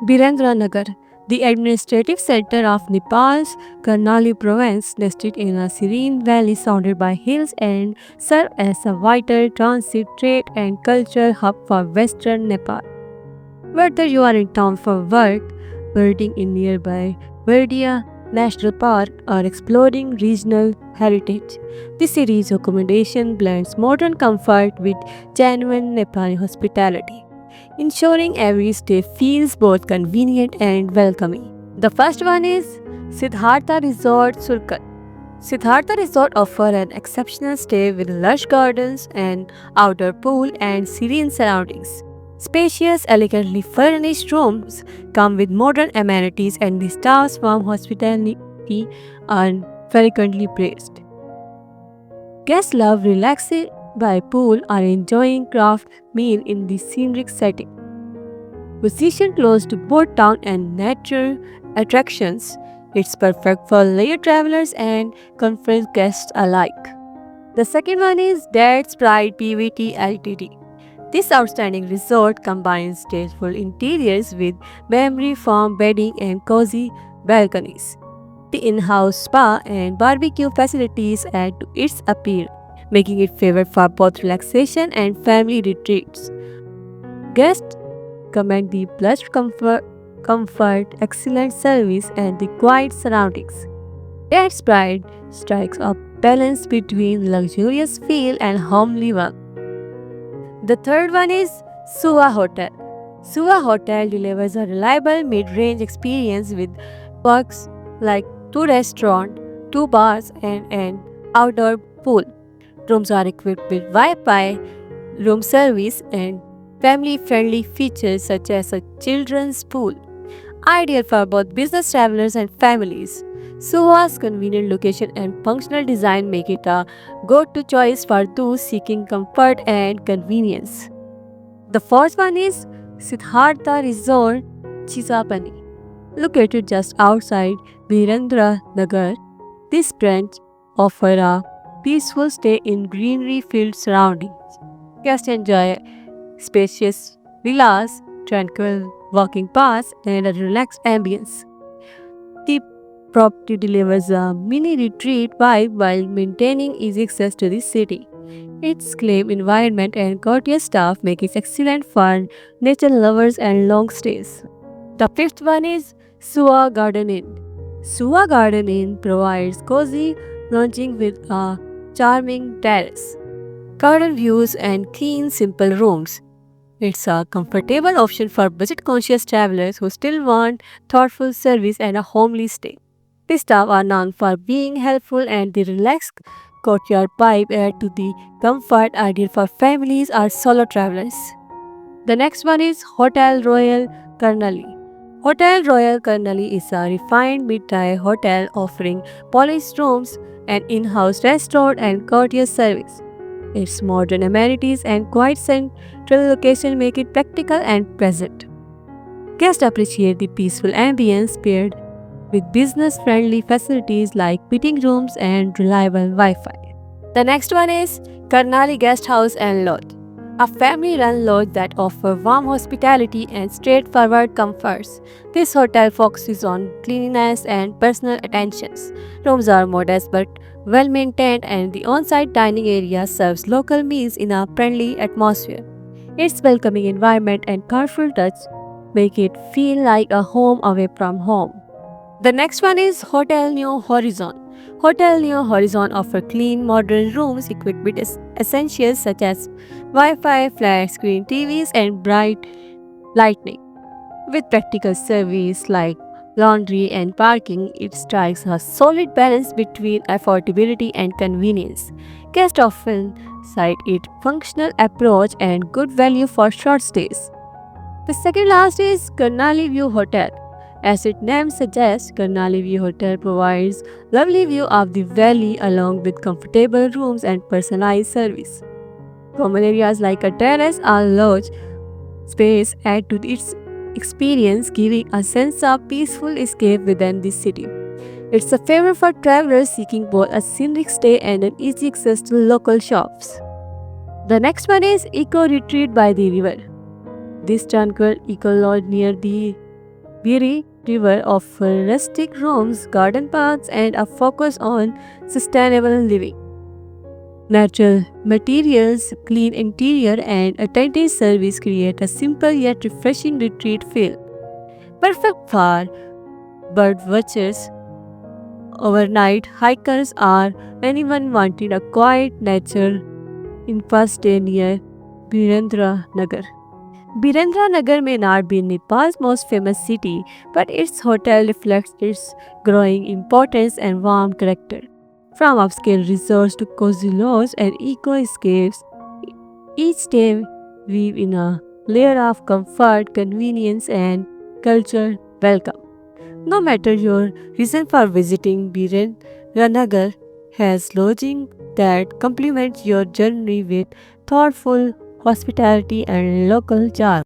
Nagar, the administrative center of Nepal's Karnali province, nested in a serene valley surrounded by hills and serve as a vital transit, trade, and cultural hub for western Nepal. Whether you are in town for work, visiting in nearby Verdia National Park, or exploring regional heritage, this city's accommodation blends modern comfort with genuine Nepali hospitality, ensuring every stay feels both convenient and welcoming. The first one is Siddhartha Resort Surkat. Siddhartha Resort offers an exceptional stay with lush gardens and outdoor pool and serene surroundings. Spacious, elegantly furnished rooms come with modern amenities and the staff's warm hospitality are frequently praised. Guests love relaxing by pool or enjoying craft meal in the scenic setting. Positioned close to both town and nature attractions, it's perfect for leisure travelers and conference guests alike. The second one is Dad's Pride PVT Ltd. This outstanding resort combines tasteful interiors with memory foam bedding and cozy balconies. The in-house spa and barbecue facilities add to its appeal, making it favorite for both relaxation and family retreats. Guests commend the plush comfort, excellent service, and the quiet surroundings. Dad's Pride strikes a balance between luxurious feel and homely warmth. The third one is Suva Hotel. Suva Hotel delivers a reliable mid-range experience with perks like two restaurants, two bars, and an outdoor pool. Rooms are equipped with Wi-Fi, room service, and family-friendly features such as a children's pool, ideal for both business travelers and families. Suva's convenient location and functional design make it a go-to choice for those seeking comfort and convenience. The fourth one is Siddhartha Resort, Chisapani. Located just outside Virendra Nagar, this branch offers a peaceful stay in greenery-filled surroundings. Guests enjoy spacious villas, tranquil walking paths, and a relaxed ambience. The property delivers a mini retreat vibe while maintaining easy access to the city. Its clean environment and courteous staff make it excellent for nature lovers and long stays. The fifth one is Sua Garden Inn. Sua Garden Inn provides cozy lodging with a charming terrace, garden views, and clean, simple rooms. It's a comfortable option for budget conscious travelers who still want thoughtful service and a homely stay. The staff are known for being helpful and the relaxed courtyard vibe add to the comfort ideal for families or solo travelers. The next one is Hotel Royal Karnali. Hotel Royal Karnali is a refined mid-tier hotel offering polished rooms, an in-house restaurant and courteous service. Its modern amenities and quiet central location make it practical and pleasant. Guests appreciate the peaceful ambience paired with business-friendly facilities like meeting rooms and reliable Wi-Fi. The next one is Karnali Guest House and Lodge, a family-run lodge that offers warm hospitality and straightforward comforts. This hotel focuses on cleanliness and personal attentions. Rooms are modest but well maintained, and the on-site dining area serves local meals in a friendly atmosphere. Its welcoming environment and careful touch make it feel like a home away from home. The next one is Hotel New Horizon. Hotel New Horizon offers clean, modern rooms equipped with essentials such as Wi-Fi, flat screen TVs, and bright lighting. With practical service like laundry and parking, it strikes a solid balance between affordability and convenience. Guests often cite its functional approach and good value for short stays. The second last is Karnali View Hotel. As its name suggests, Karnali View Hotel provides lovely view of the valley along with comfortable rooms and personalized service. Common areas like a terrace or lodge space add to its experience, giving a sense of peaceful escape within the city. It's a favorite for travelers seeking both a scenic stay and an easy access to local shops. The next one is Eco Retreat by the River. This tranquil eco lodge near the Biri River offers rustic rooms, garden paths, and a focus on sustainable living. Natural materials, clean interior, and attentive service create a simple yet refreshing retreat feel. Perfect for bird watchers, overnight hikers, or anyone wanting a quiet nature in first day near Birendra Nagar. Birendra Nagar may not be Nepal's most famous city, but its hotel reflects its growing importance and warm character. From upscale resorts to cozy lodges and eco-escapes, each stay weave in a layer of comfort, convenience, and cultural welcome. No matter your reason for visiting Birendra Nagar has lodging that complements your journey with thoughtful hospitality and local charm.